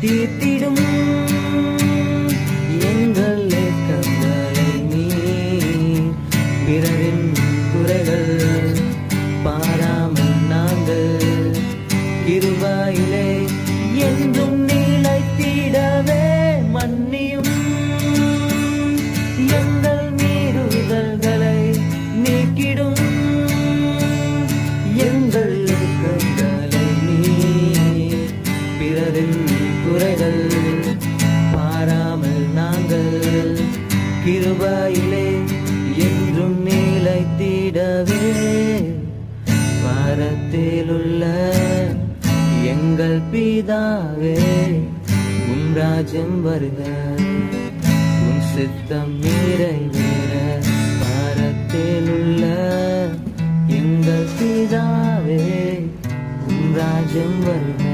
தீர்த்திடும் எங்கள் ஏக்கங்களை நீ பிறரின் குறைகள் பாராமல் நாங்கள் கிருபையிலே என்றும் நிலைத்திடவே மன்னியும் எங்கள் மீறுதல்களை நீக்கிடும் எங்கள் ஏக்கங்களை நீ பிறரின் குறைகள் பாராமல் நாங்கள் கிருபையிலே என்றும் நிலைத்திடவே வாரத்திலுள்ள எங்கள் பிதாவே உம் ராஜ்யம் வருக உம் சித்தம் நிறைவேற வாரத்திலுள்ள எங்கள் பிதாவே உம் ராஜ்யம் வருக